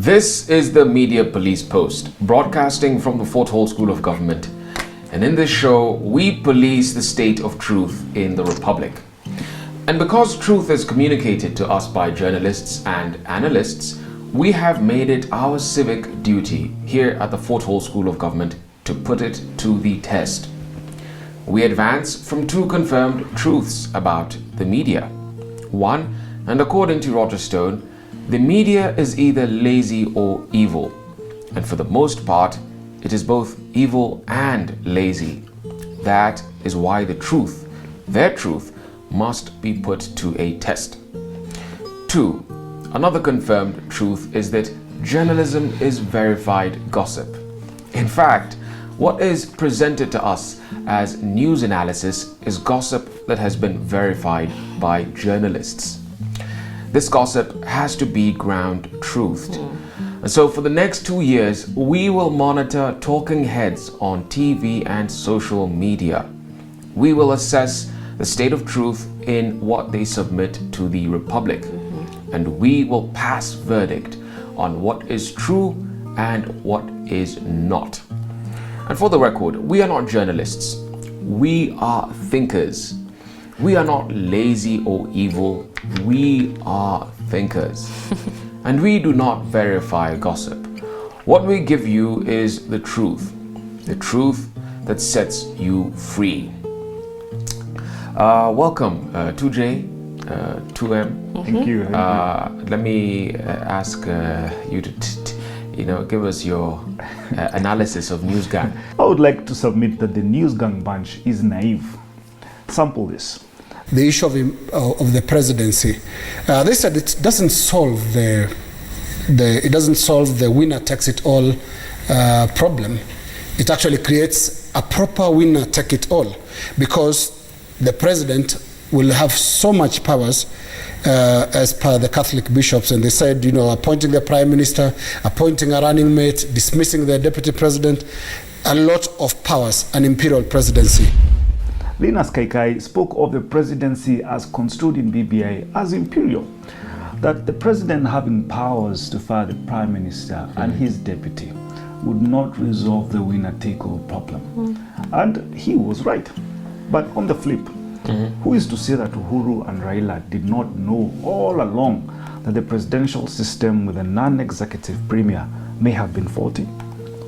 This is the Media Police Post, broadcasting from the Fort Hall School of Government. And in this show, we police the state of truth in the Republic. And because truth is communicated to us by journalists and analysts, we have made it our civic duty here at the Fort Hall School of Government to put it to the test. We advance from two confirmed truths about the media. One, and according to Roger Stone, the media is either lazy or evil. And for the most part, it is both evil and lazy. That is why the truth, their truth, must be put to a test. Two, another confirmed truth is that journalism is verified gossip. In fact, what is presented to us as news analysis is gossip that has been verified by journalists. This gossip has to be ground truthed. And so for the next 2 years, we will monitor talking heads on TV and social media. We will assess the state of truth in what they submit to the Republic. And we will pass verdict on what is true and what is not. And for the record, we are not journalists. We are thinkers. We are not lazy or evil. We are thinkers. And we do not verify gossip. What we give you is the truth that sets you free. Welcome, 2J, 2M. Thank you. Let me ask you to give us your analysis of Newsgang. I would like to submit that the Newsgang bunch is naive. Sample this. The issue of the presidency. They said it doesn't solve the winner takes it all problem. It actually creates a proper winner take it all, because the president will have so much powers as per the Catholic bishops, and they said, appointing the prime minister, appointing a running mate, dismissing the deputy president, a lot of powers, an imperial presidency. Linus Kaikai spoke of the presidency as construed in BBI as imperial, that the president having powers to fire the prime minister and his deputy would not resolve the winner-take-all problem. And he was right. But on the flip, who is to say that Uhuru and Raila did not know all along that the presidential system with a non-executive premier may have been faulty?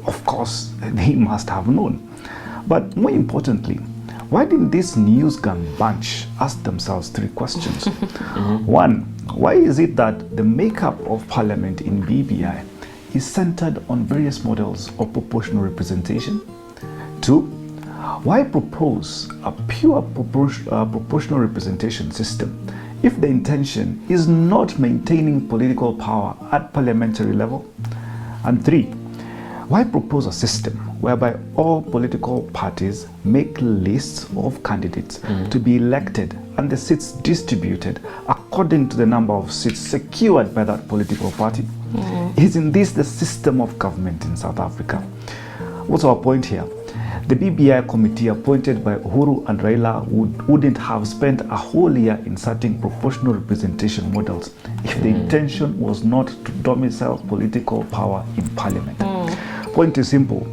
Of course, they must have known. But more importantly, why didn't this Newsgang bunch ask themselves three questions? One, why is it that the makeup of parliament in BBI is centered on various models of proportional representation? Two, why propose a pure proportional representation system if the intention is not maintaining political power at parliamentary level? And three, why propose a system whereby all political parties make lists of candidates to be elected and the seats distributed according to the number of seats secured by that political party? Isn't this the system of government in South Africa? What's our point here? The BBI committee appointed by Uhuru and Raila wouldn't have spent a whole year inserting proportional representation models if the intention was not to domicile political power in parliament. Point is simple.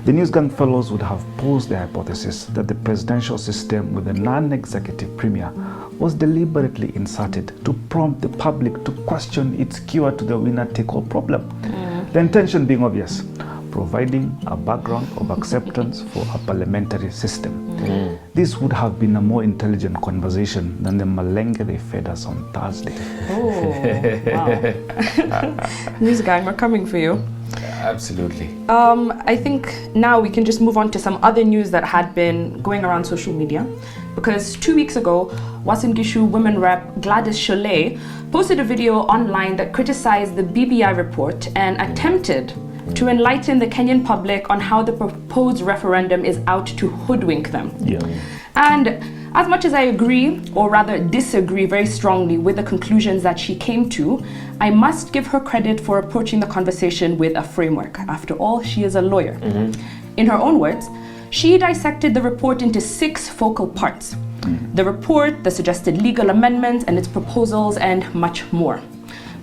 The Newsgang fellows would have posed the hypothesis that the presidential system with a non-executive premier was deliberately inserted to prompt the public to question its cure to the winner-take-all problem. The intention being obvious: providing a background of acceptance for a parliamentary system. This would have been a more intelligent conversation than the malenge they fed us on Thursday. Oh, wow. Newsgang, we're coming for you. Absolutely. I think now we can just move on to some other news that had been going around social media. Because 2 weeks ago, Uasin Gishu women rep Gladys Sholay posted a video online that criticized the BBI report and attempted to enlighten the Kenyan public on how the proposed referendum is out to hoodwink them. And as much as I agree, or rather disagree very strongly with the conclusions that she came to, I must give her credit for approaching the conversation with a framework. After all, she is a lawyer. In her own words, she dissected the report into 6 focal parts. The report, the suggested legal amendments and its proposals, and much more.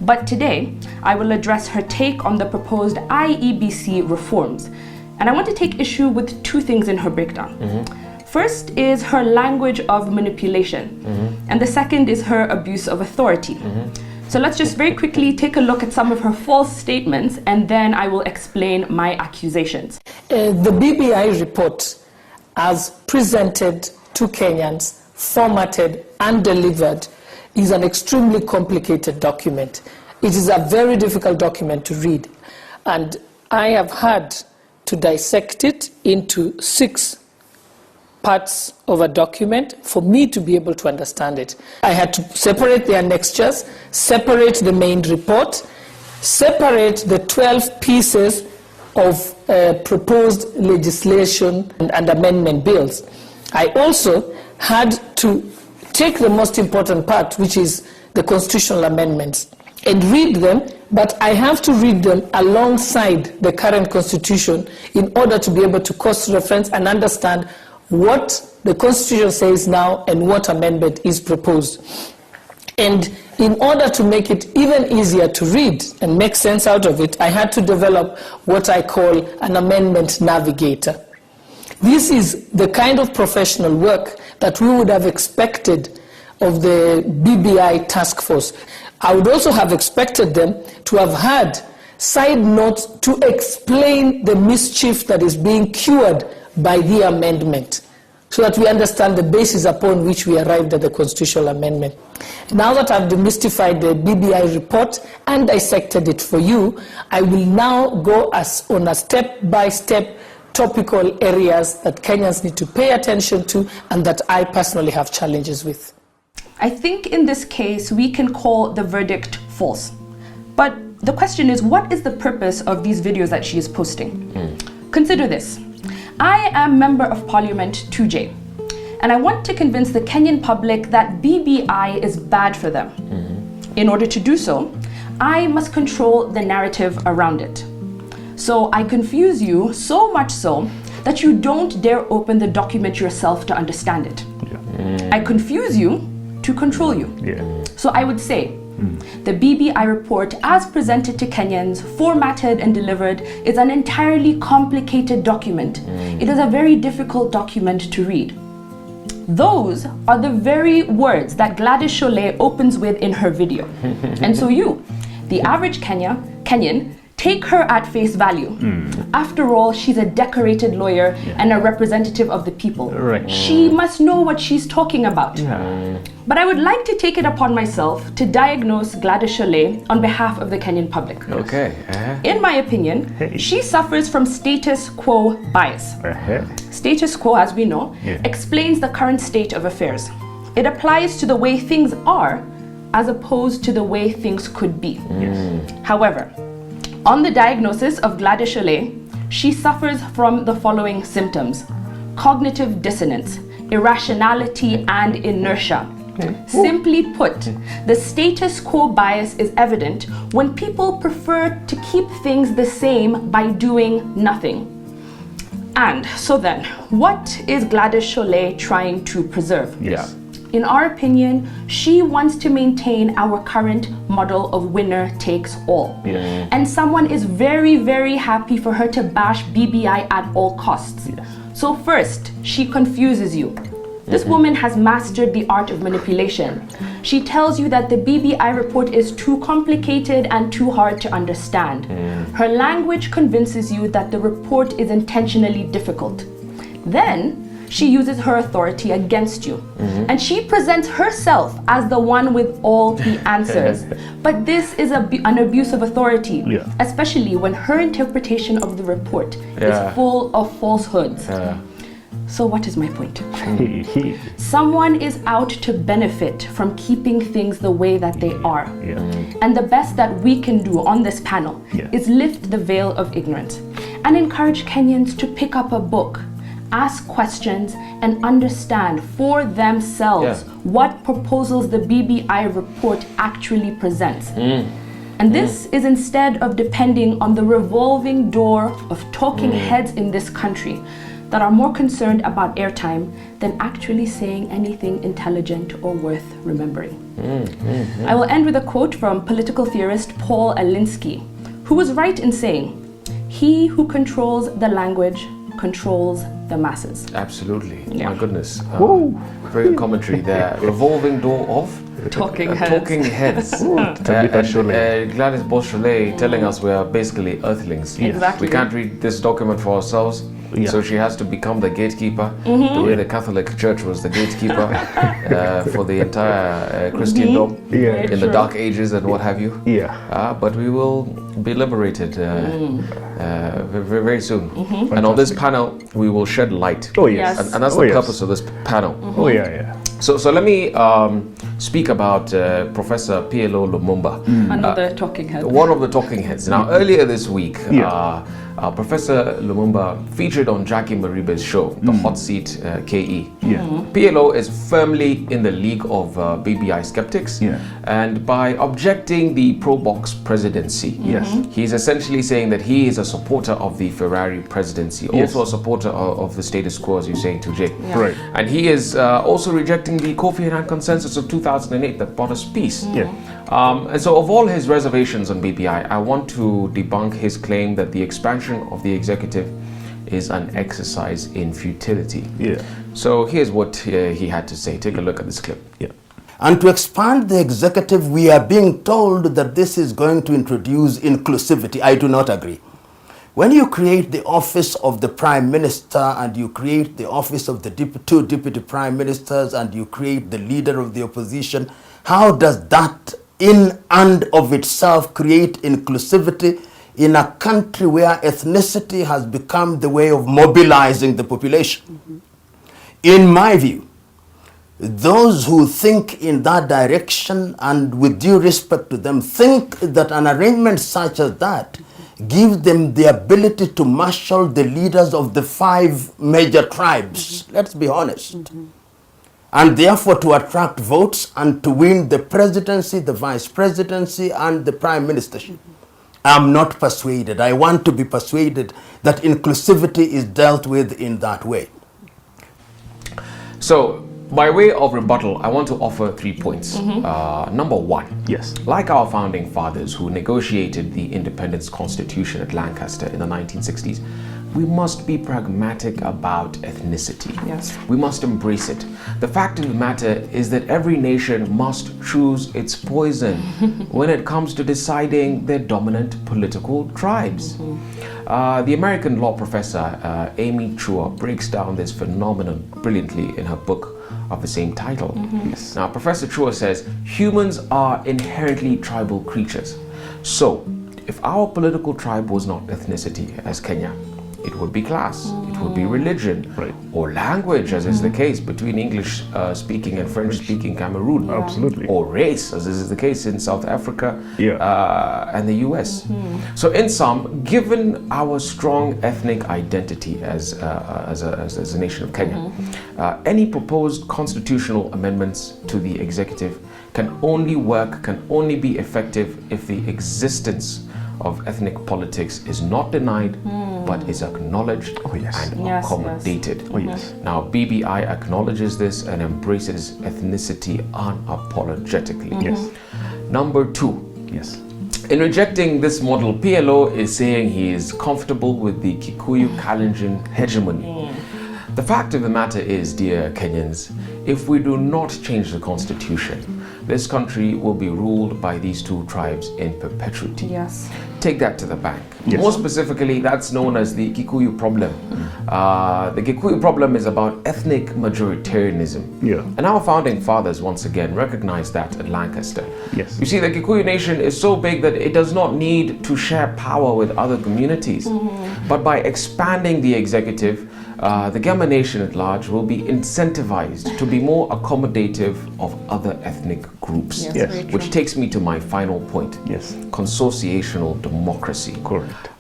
But today, I will address her take on the proposed IEBC reforms. And I want to take issue with two things in her breakdown. First is her language of manipulation, and the second is her abuse of authority. So let's just very quickly take a look at some of her false statements, and then I will explain my accusations. The BBI report, as presented to Kenyans, formatted and delivered, is an extremely complicated document. It is a very difficult document to read, and I have had to dissect it into 6 parts of a document for me to be able to understand it. I had to separate the annexures, separate the main report, separate the 12 pieces of proposed legislation and amendment bills. I also had to take the most important part, which is the constitutional amendments, and read them, but I have to read them alongside the current constitution in order to be able to cross-reference and understand what the constitution says now and what amendment is proposed. And in order to make it even easier to read and make sense out of it, I had to develop what I call an amendment navigator. This is the kind of professional work that we would have expected of the BBI task force. I would also have expected them to have had side notes to explain the mischief that is being cured by the amendment, so that we understand the basis upon which we arrived at the constitutional amendment. Now that I've demystified the BBI report and dissected it for you, I will now go on a step-by-step topical areas that Kenyans need to pay attention to and that I personally have challenges with. I think in this case, we can call the verdict false. But the question is, what is the purpose of these videos that she is posting? Consider this. I am Member of Parliament 2J, and I want to convince the Kenyan public that BBI is bad for them. In order to do so, I must control the narrative around it. So I confuse you so much so that you don't dare open the document yourself to understand it. I confuse you to control you. So I would say, the BBI report, as presented to Kenyans, formatted and delivered, is an entirely complicated document. It is a very difficult document to read. Those are the very words that Gladys Sholay opens with in her video. And so you, the average Kenyan, take her at face value. After all, she's a decorated lawyer and a representative of the people. She must know what she's talking about. But I would like to take it upon myself to diagnose Gladys Sholay on behalf of the Kenyan public. In my opinion, she suffers from status quo bias. Status quo, as we know, explains the current state of affairs. It applies to the way things are as opposed to the way things could be. However, on the diagnosis of Gladys Sholay, she suffers from the following symptoms: cognitive dissonance, irrationality, and inertia. Simply put, the status quo bias is evident when people prefer to keep things the same by doing nothing. And so then, what is Gladys Sholay trying to preserve? In our opinion, she wants to maintain our current model of winner takes all. And someone is very, very happy for her to bash BBI at all costs. So first, she confuses you. This woman has mastered the art of manipulation. She tells you that the BBI report is too complicated and too hard to understand. Her language convinces you that the report is intentionally difficult. Then, she uses her authority against you. And she presents herself as the one with all the answers. But this is an abuse of authority, especially when her interpretation of the report is full of falsehoods. So what is my point? Someone is out to benefit from keeping things the way that they are. And the best that we can do on this panel is lift the veil of ignorance and encourage Kenyans to pick up a book, ask questions, and understand for themselves what proposals the BBI report actually presents. And this is instead of depending on the revolving door of talking heads in this country that are more concerned about airtime than actually saying anything intelligent or worth remembering. I will end with a quote from political theorist Paul Alinsky, who was right in saying, "He who controls the language controls the masses." Absolutely. Yeah. My goodness. Very good commentary there. Revolving door of Talking heads. Talking heads. Gladys Boschole telling us we are basically earthlings. Exactly. We can't read this document for ourselves. So she has to become the gatekeeper, the way the Catholic Church was the gatekeeper for the entire Christendom in the Dark Ages and what have you. But we will be liberated very, very soon. And on this panel, we will shed light. Yes. And that's the purpose of this panel. So let me speak about Professor PLO Lumumba. Another talking head. One of the talking heads. Now, earlier this week, Professor Lumumba featured on Jackie Maribe's show, The Hot Seat KE. PLO is firmly in the league of BBI skeptics, and by objecting the pro-box presidency, he's essentially saying that he is a supporter of the Ferrari presidency, also a supporter of the status quo, as you're saying, Tujay. And he is also rejecting the Kofi Annan consensus of 2008 that brought us peace. And so of all his reservations on BBI, I want to debunk his claim that the expansion of the executive is an exercise in futility. So here's what he had to say. Take a look at this clip. And to expand the executive, we are being told that this is going to introduce inclusivity. I do not agree. When you create the office of the prime minister and you create the office of the two deputy prime ministers and you create the leader of the opposition, how does that in and of itself create inclusivity in a country where ethnicity has become the way of mobilizing the population? In my view, those who think in that direction, and with due respect to them, think that an arrangement such as that gives them the ability to marshal the leaders of the 5 major tribes, let's be honest, and therefore to attract votes and to win the presidency, the vice presidency, and the prime ministership. I'm not persuaded. I want to be persuaded that inclusivity is dealt with in that way. So, by way of rebuttal, I want to offer 3 points. Number 1, like our founding fathers who negotiated the Independence Constitution at Lancaster in the 1960s, we must be pragmatic about ethnicity. We must embrace it. The fact of the matter is that every nation must choose its poison when it comes to deciding their dominant political tribes. The American law professor Amy Chua breaks down this phenomenon brilliantly in her book of the same title. Now, Professor Chua says, humans are inherently tribal creatures. So, if our political tribe was not ethnicity, as Kenya, it would be class, it would be religion, or language, as is the case between English-speaking and French-speaking Cameroon, or race, as is the case in South Africa and the US. So in sum, given our strong ethnic identity as a nation of Kenya, any proposed constitutional amendments to the executive can only work, can only be effective if the existence of ethnic politics is not denied, but is acknowledged and accommodated. Now, BBI acknowledges this and embraces ethnicity unapologetically. Number 2, in rejecting this model, PLO is saying he is comfortable with the Kikuyu Kalenjin hegemony. The fact of the matter is, dear Kenyans, if we do not change the constitution, this country will be ruled by these 2 tribes in perpetuity. Take that to the bank. More specifically, that's known as the Kikuyu problem. The Kikuyu problem is about ethnic majoritarianism. And our founding fathers, once again, recognized that at Lancaster. You see, the Kikuyu nation is so big that it does not need to share power with other communities. But by expanding the executive, the Gama nation at large will be incentivized to be more accommodative of other ethnic groups. Which takes me to my final point. Consociational democracy.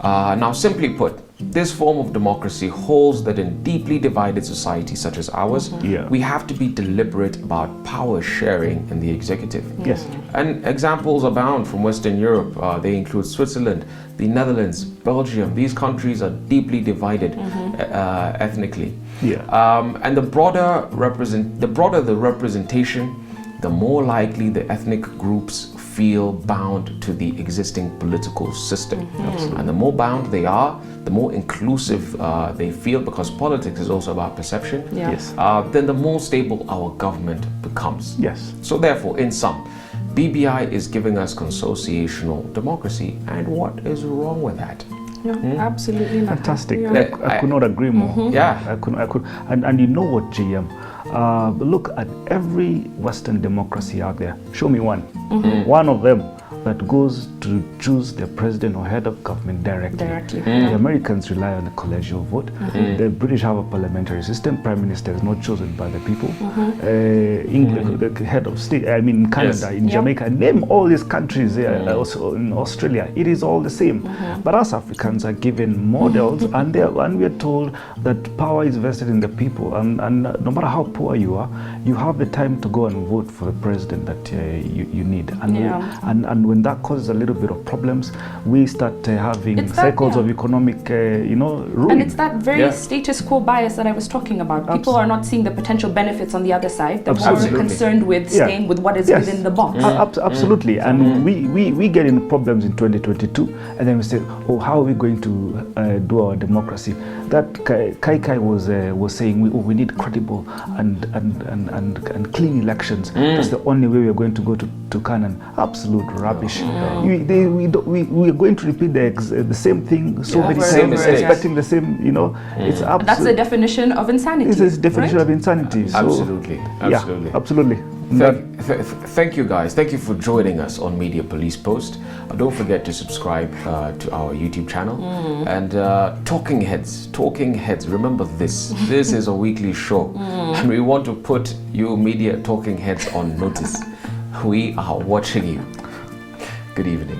Now, simply put, this form of democracy holds that in deeply divided societies such as ours, we have to be deliberate about power sharing in the executive. Yes. And examples abound from Western Europe. They include Switzerland, the Netherlands, Belgium. These countries are deeply divided ethnically. And the broader the representation, the more likely the ethnic groups feel bound to the existing political system. And the more bound they are, the more inclusive they feel, because politics is also about perception. Then the more stable our government becomes. So therefore, in sum, BBI is giving us consociational democracy. And what is wrong with that? Absolutely not. Fantastic. I could not agree more. I could. And you know what, GM? Look at every Western democracy out there. Show me one. One of them that goes to choose their president or head of government directly. The Americans rely on the collegial vote. The British have a parliamentary system. Prime minister is not chosen by the people. England, the head of state, I mean Canada, in Jamaica, name all these countries, also in Australia, it is all the same. But us Africans are given models, and we are told that power is vested in the people, and no matter how poor you are, you have the time to go and vote for the president that you need. And when that causes a little bit of problems, we start having cycles of economic, ruin. And it's that very status quo bias that I was talking about. People are not seeing the potential benefits on the other side. They're more concerned with staying with what is within the box. Absolutely. And we get in problems in 2022, and then we say, oh, how are we going to do our democracy? That Kai was saying, we need credible and clean elections. That's the only way we are going to go to Canaan. Absolute rubbish. We are going to repeat the same thing so many times, expecting the same. It's that's the definition of insanity. It's the definition of insanity. So, absolutely. Thank you, guys. Thank you for joining us on Media Police Post. Don't forget to subscribe to our YouTube channel. And Talking Heads, remember this. This is a weekly show. And we want to put you media talking heads on notice. We are watching you. Good evening.